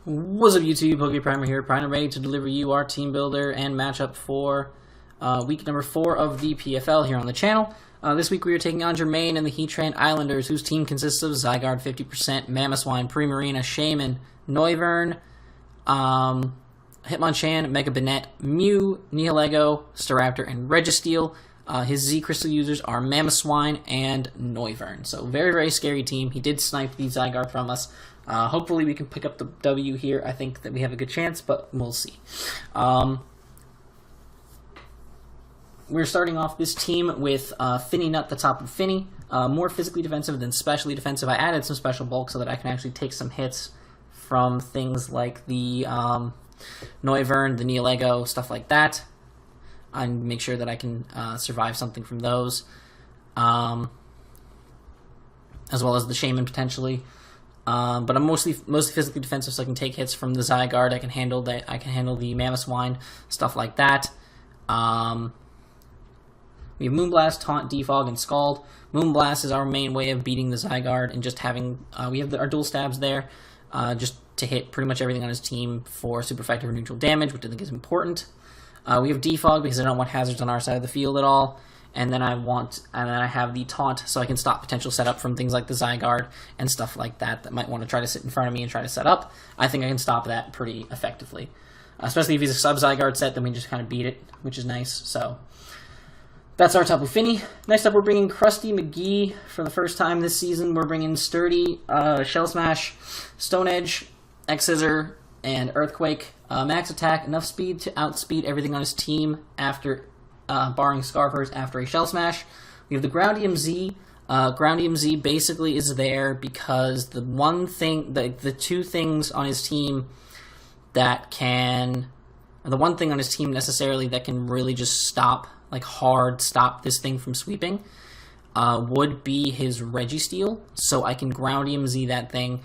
What's up YouTube, PokePrimer here, primed ready to deliver you our team builder and matchup for week number 4 of the PFL here on the channel. This week we are taking on Jermaine and the Heatran Islanders, whose team consists of Zygarde 50%, Mamoswine, Primarina, Shaman, Noivern, Hitmonchan, Mega Banette, Mew, Nihilego, Staraptor, and Registeel. His Z Crystal users are Mamoswine and Noivern. So very, very scary team. He did snipe the Zygarde from us. Hopefully we can pick up the W here. I think that we have a good chance, but we'll see. We're starting off this team with Finny Nut, the top of Finny. More physically defensive than specially defensive. I added some special bulk so that I can actually take some hits from things like the Noivern, the Nihilego, stuff like that. And make sure that I can survive something from those. As well as the Shaman potentially. But I'm mostly physically defensive, so I can take hits from the Zygarde. I can handle the Mamoswine, stuff like that. We have Moonblast, Taunt, Defog, and Scald. Moonblast is our main way of beating the Zygarde, and just having we have our dual stabs there, just to hit pretty much everything on his team for super effective or neutral damage, which I think is important. We have Defog because I don't want hazards on our side of the field at all. And then I have the Taunt, so I can stop potential setup from things like the Zygarde and stuff like that might want to try to sit in front of me and try to set up. I think I can stop that pretty effectively. Especially if he's a sub-Zygarde set, then we just kind of beat it, which is nice. So that's our Tapu Fini. Next up, we're bringing Crusty McGee for the first time this season. We're bringing Sturdy, Shell Smash, Stone Edge, X-Scissor, and Earthquake. Max attack, enough speed to outspeed everything on his team after, barring Scarfers after a Shell Smash. We have the Ground EMZ. Ground EMZ basically is there because the two things on his team that can, the one thing on his team necessarily that can really just stop, like hard stop this thing from sweeping, would be his Registeel. So I can Ground EMZ that thing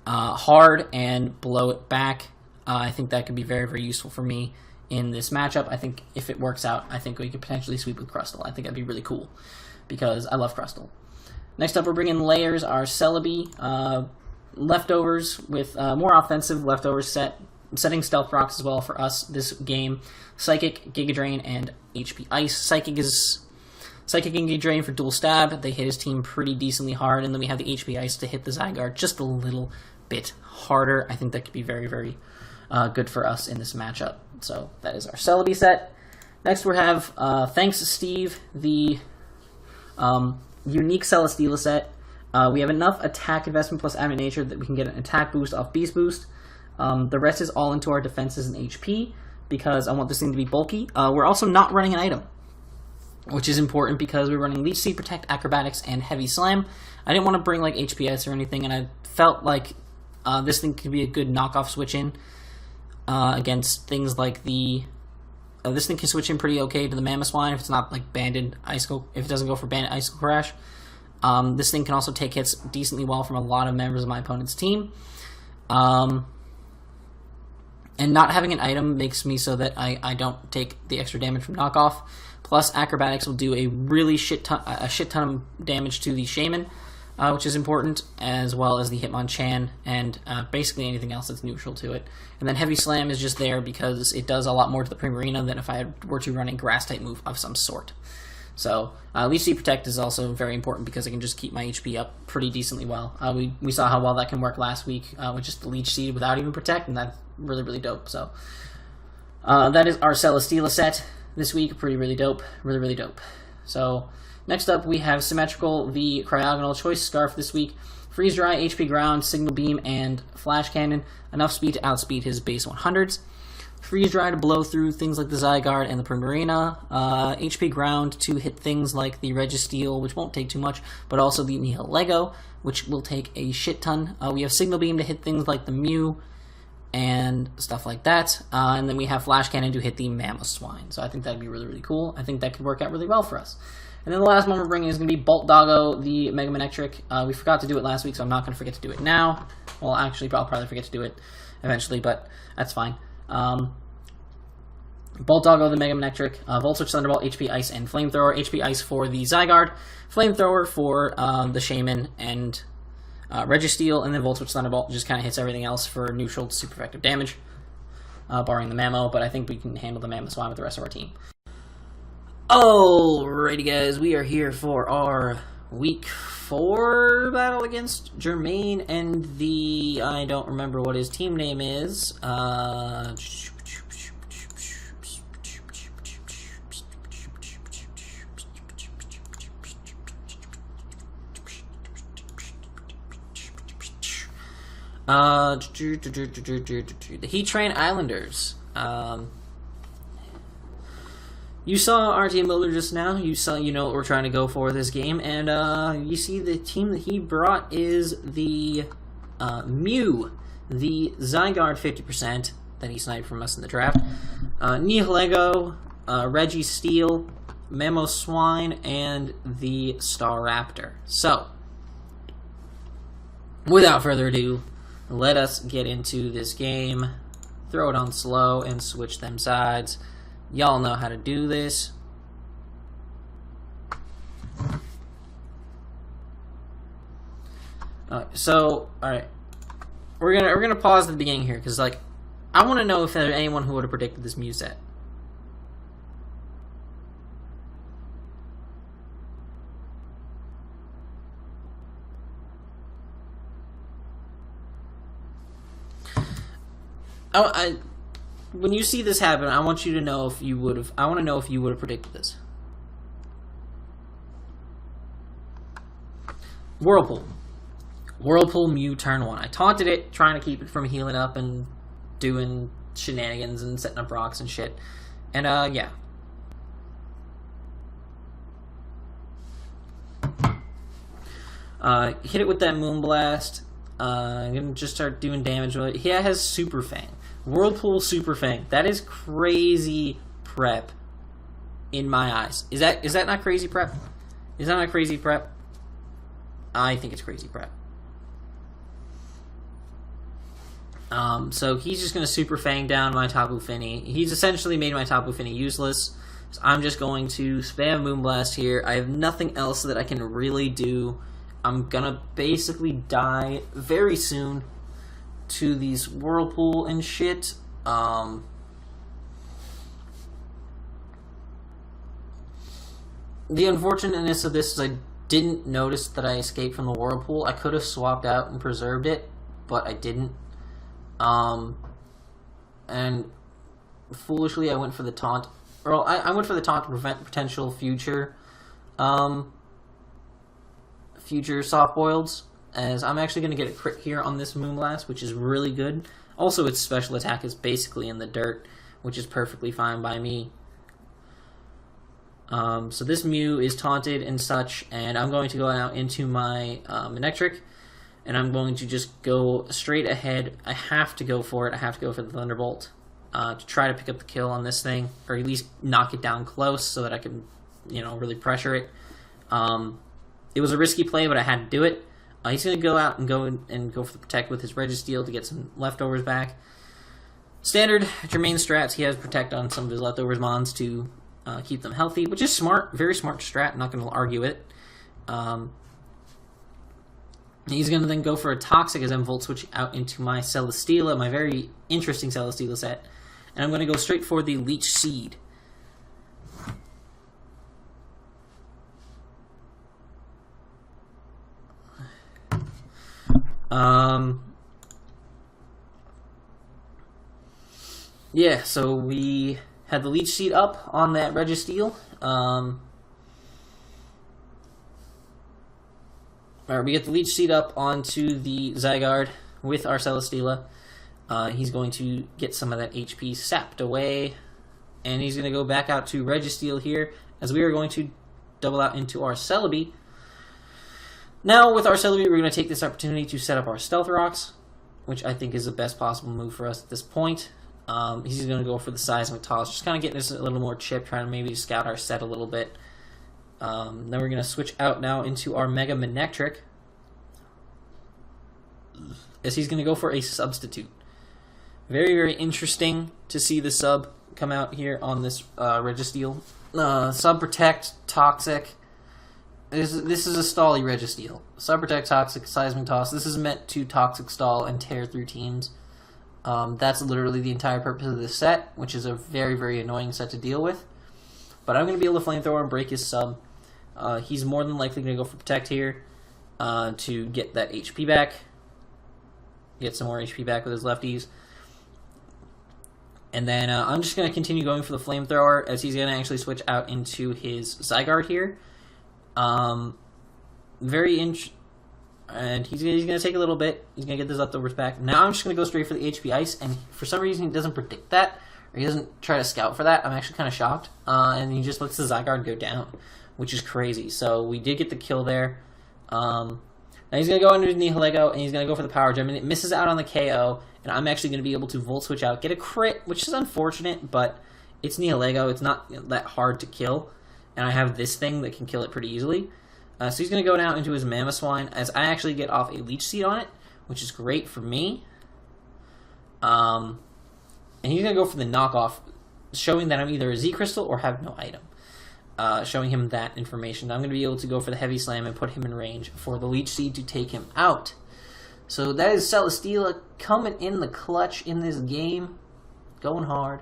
hard and blow it back. I think that could be very, very useful for me in this matchup. I think if it works out, I think we could potentially sweep with Crustle. I think that'd be really cool because I love Crustle. Next up, we're bringing Layers, our Celebi. Leftovers with more offensive leftovers setting Stealth Rocks as well for us this game. Psychic, Giga Drain, and HP Ice. Psychic and Giga Drain for dual stab. They hit his team pretty decently hard, and then we have the HP Ice to hit the Zygarde just a little bit harder. I think that could be very, very good for us in this matchup. So that is our Celebi set. Next we have Thanks Steve, the unique Celesteela set. We have enough attack investment plus Adamant Nature that we can get an attack boost off Beast Boost. The rest is all into our defenses and HP because I want this thing to be bulky. We're also not running an item, which is important because we're running Leech Seed, Protect, Acrobatics, and Heavy Slam. I didn't want to bring like HPS or anything, and I felt like this thing could be a good knockoff switch in against things like the. This thing can switch in pretty okay to the Mamoswine if it's not like banded Icicle. If it doesn't go for banded Icicle Crash, this thing can also take hits decently well from a lot of members of my opponent's team. And not having an item makes me so that I don't take the extra damage from knockoff. Plus, Acrobatics will do a really shit ton of damage to the Shaman, which is important, as well as the Hitmonchan, and basically anything else that's neutral to it. And then Heavy Slam is just there because it does a lot more to the Primarina than if I were to run a Grass-type move of some sort. So, Leech Seed Protect is also very important because I can just keep my HP up pretty decently well. We saw how well that can work last week with just the Leech Seed without even Protect, and that's really, really dope. So, that is our Celesteela set this week. Really dope. Really, really dope. So, next up we have Symmetrical, the Cryogonal Choice Scarf this week. Freeze Dry, HP Ground, Signal Beam, and Flash Cannon. Enough speed to outspeed his base 100s. Freeze Dry to blow through things like the Zygarde and the Primarina. HP Ground to hit things like the Registeel, which won't take too much, but also the Nihilego, which will take a shit ton. We have Signal Beam to hit things like the Mew and stuff like that. And then we have Flash Cannon to hit the Mamoswine. So I think that'd be really, really cool. I think that could work out really well for us. And then the last one we're bringing is going to be Bolt Doggo, the Mega Manectric. We forgot to do it last week, so I'm not going to forget to do it now. Well, actually, I'll probably forget to do it eventually, but that's fine. Bolt Doggo, the Mega Manectric, Volt Switch, Thunderbolt, HP Ice, and Flamethrower. HP Ice for the Zygarde, Flamethrower for the Shaman, and Registeel, and then Volt Switch Thunderbolt just kind of hits everything else for neutral to super effective damage, barring the Mammo, but I think we can handle the Mamoswine with the rest of our team. Alrighty guys, we are here for our Week 4 battle against Jermaine and the... I don't remember what his team name is. The Heatran Islanders. You saw our team builder just now. You know what we're trying to go for this game, and you see the team that he brought is the Mew, the Zygarde 50% that he sniped from us in the draft, Nihilego, Registeel, Mamoswine, and the Staraptor. So, without further ado, let us get into this game. Throw it on slow and switch them sides. Y'all know how to do this. Alright. We're gonna pause at the beginning here, because like I wanna know if there's anyone who would have predicted this Mew set. When you see this happen, I want you to know if you would have. I want to know if you would have predicted this. Whirlpool Mew turn 1. I taunted it, trying to keep it from healing up and doing shenanigans and setting up rocks and shit. And yeah. Hit it with that Moonblast. I'm gonna just start doing damage with it. He has Super Fang. Whirlpool Super Fang. That is crazy prep in my eyes. Is that not crazy prep? Is that not crazy prep? I think it's crazy prep. So he's just going to Super Fang down my Tapu Fini. He's essentially made my Tapu Fini useless. So I'm just going to spam Moonblast here. I have nothing else that I can really do. I'm going to basically die very soon to these Whirlpool and shit. The unfortunateness of this is I didn't notice that I escaped from the Whirlpool. I could have swapped out and preserved it, but I didn't. And foolishly I went for the taunt. Or I went for the taunt to prevent potential future soft boileds, as I'm actually going to get a crit here on this Moonblast, which is really good. Also, its special attack is basically in the dirt, which is perfectly fine by me. So this Mew is taunted and such, and I'm going to go out into my Manectric, and I'm going to just go straight ahead. I have to go for it. I have to go for the Thunderbolt to try to pick up the kill on this thing, or at least knock it down close so that I can, really pressure it. It was a risky play, but I had to do it. He's going to go out and go for the Protect with his Registeel to get some leftovers back. Standard Jermaine strats, he has Protect on some of his leftovers mons to keep them healthy, which is smart, very smart strat. I'm not going to argue it. He's going to then go for a Toxic as I'm Volt Switching out into my Celesteela, my very interesting Celesteela set. And I'm going to go straight for the Leech Seed. Yeah, so we had the Leech Seed up on that Registeel. We get the Leech Seed up onto the Zygarde with our Celesteela. He's going to get some of that HP sapped away, and he's going to go back out to Registeel here, as we are going to double out into our Celebi. Now, with our Celebi, we're going to take this opportunity to set up our Stealth Rocks, which I think is the best possible move for us at this point. He's going to go for the Seismic Toss, just kind of getting us a little more chip, trying to maybe scout our set a little bit. Then we're going to switch out now into our Mega Manectric, as he's going to go for a Substitute. Very, very interesting to see the sub come out here on this Registeel. Sub Protect, Toxic. This is a Stally Registeel. Sub-Protect, Toxic, Seismic Toss. This is meant to Toxic Stall and tear through teams. That's literally the entire purpose of this set, which is a very, very annoying set to deal with. But I'm going to be able to Flamethrower and break his sub. He's more than likely going to go for Protect here to get that HP back. Get some more HP back with his lefties. And then I'm just going to continue going for the Flamethrower as he's going to actually switch out into his Zygarde here. And he's going to take a little bit. He's going to get this leftovers back. Now I'm just going to go straight for the HP Ice, and for some reason he doesn't predict that, or he doesn't try to scout for that. I'm actually kind of shocked. And he just lets the Zygarde go down, which is crazy. So we did get the kill there. Now he's going to go into his Nihilego, and he's going to go for the Power Gem, and it misses out on the KO, and I'm actually going to be able to Volt Switch out, get a crit, which is unfortunate, but it's Nihilego. It's not that hard to kill, and I have this thing that can kill it pretty easily. So he's going to go now into his Mamoswine, as I actually get off a Leech Seed on it, which is great for me. And he's going to go for the knockoff, showing that I'm either a Z-Crystal or have no item. Showing him that information. I'm going to be able to go for the Heavy Slam and put him in range for the Leech Seed to take him out. So that is Celesteela coming in the clutch in this game. Going hard.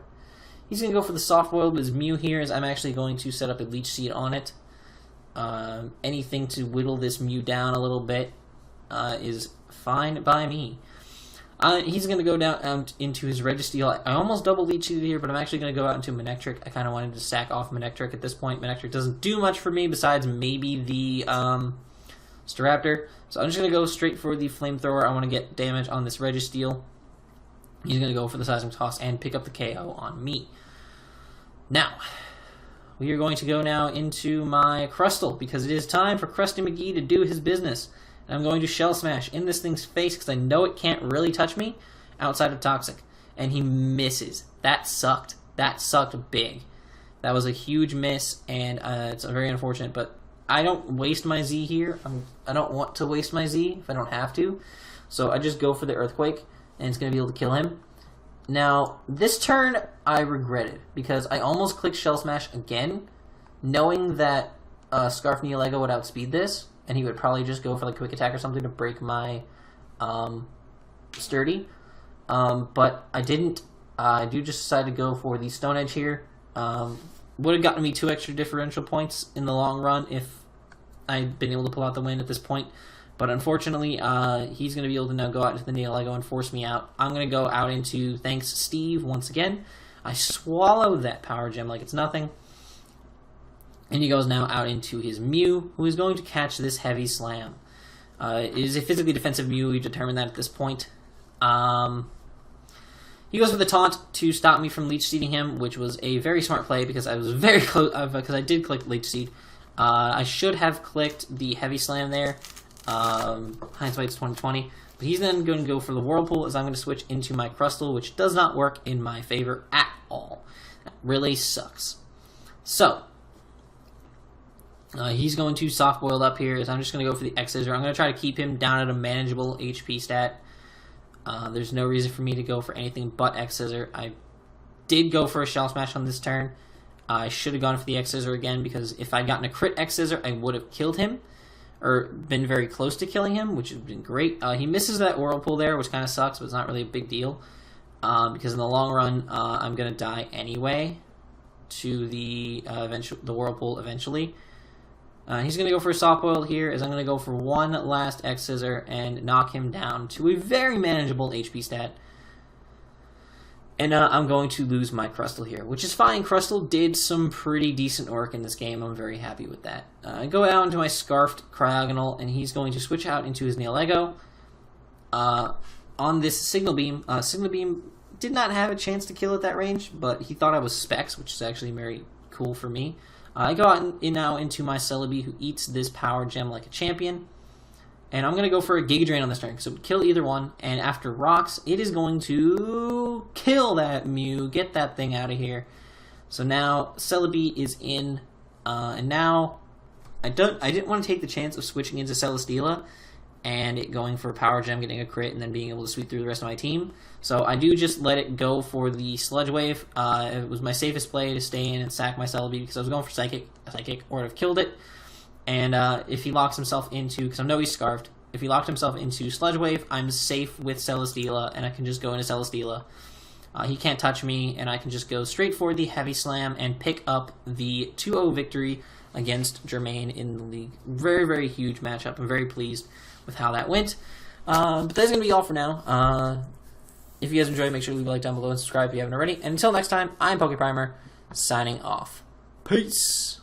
He's going to go for the Soft Boiled with his Mew here, as I'm actually going to set up a Leech Seed on it. Anything to whittle this Mew down a little bit is fine by me. He's going to go down into his Registeel. I almost double Leech Seed here, but I'm actually going to go out into Manectric. I kind of wanted to sack off Manectric at this point. Manectric doesn't do much for me besides maybe the Staraptor. So I'm just going to go straight for the Flamethrower. I want to get damage on this Registeel. He's going to go for the Seismic Toss and pick up the KO on me. Now, we are going to go now into my Crustle, because it is time for Crusty McGee to do his business. And I'm going to Shell Smash in this thing's face, because I know it can't really touch me outside of Toxic. And he misses. That sucked. That sucked big. That was a huge miss, and it's very unfortunate, but I don't waste my Z here. I don't want to waste my Z if I don't have to. So I just go for the Earthquake, and it's going to be able to kill him. Now, this turn I regretted, because I almost clicked Shell Smash again, knowing that Scarf Nihilego would outspeed this, and he would probably just go for like Quick Attack or something to break my Sturdy. But I didn't. I do just decide to go for the Stone Edge here. Would have gotten me 2 extra differential points in the long run if I'd been able to pull out the win at this point. But unfortunately, he's going to be able to now go out into the Nihilego and force me out. I'm going to go out into Thanks Steve once again. I swallow that Power Gem like it's nothing. And he goes now out into his Mew, who is going to catch this Heavy Slam. It is a physically defensive Mew. We determined that at this point. He goes for the Taunt to stop me from Leech Seeding him, which was a very smart play because I was very close, because I did click Leech Seed. I should have clicked the Heavy Slam there. Hindsight's 2020. But he's then going to go for the Whirlpool, as I'm going to switch into my Crustle, which does not work in my favor at all. That really sucks. So, he's going to Soft Boiled up here, as I'm just going to go for the X-Scissor. I'm going to try to keep him down at a manageable HP stat. There's no reason for me to go for anything but X-Scissor. I did go for a Shell Smash on this turn. I should have gone for the X-Scissor again, because if I'd gotten a crit X-Scissor, I would have killed him, or been very close to killing him, which would have been great. He misses that Whirlpool there, which kind of sucks, but it's not really a big deal, because in the long run, I'm going to die anyway to the Whirlpool eventually. He's going to go for a Soft Boil here, as I'm going to go for one last X-Scissor and knock him down to a very manageable HP stat. And I'm going to lose my Crustle here, which is fine. Crustle did some pretty decent work in this game. I'm very happy with that. I go out into my Scarfed Cryogonal, and he's going to switch out into his Nihilego. On this Signal Beam, Signal Beam did not have a chance to kill at that range, but he thought I was Specs, which is actually very cool for me. I go out now into my Celebi, who eats this Power Gem like a champion. And I'm going to go for a Giga Drain on this turn, so it would kill either one. And after Rocks, it is going to kill that Mew, get that thing out of here. So now Celebi is in, and now I didn't want to take the chance of switching into Celesteela and it going for a Power Gem, getting a crit, and then being able to sweep through the rest of my team. So I do just let it go for the Sludge Wave. It was my safest play to stay in and sack my Celebi, because I was going for Psychic, or I'd have killed it. And if he locks himself into, because I know he's Scarfed, if he locked himself into Sludge Wave, I'm safe with Celesteela, and I can just go into Celesteela. He can't touch me, and I can just go straight for the Heavy Slam and pick up the 2-0 victory against Jermaine in the league. Very, very huge matchup. I'm very pleased with how that went. But that's going to be all for now. If you guys enjoyed, make sure to leave a like down below and subscribe if you haven't already. And until next time, I'm PokePrimer, signing off. Peace!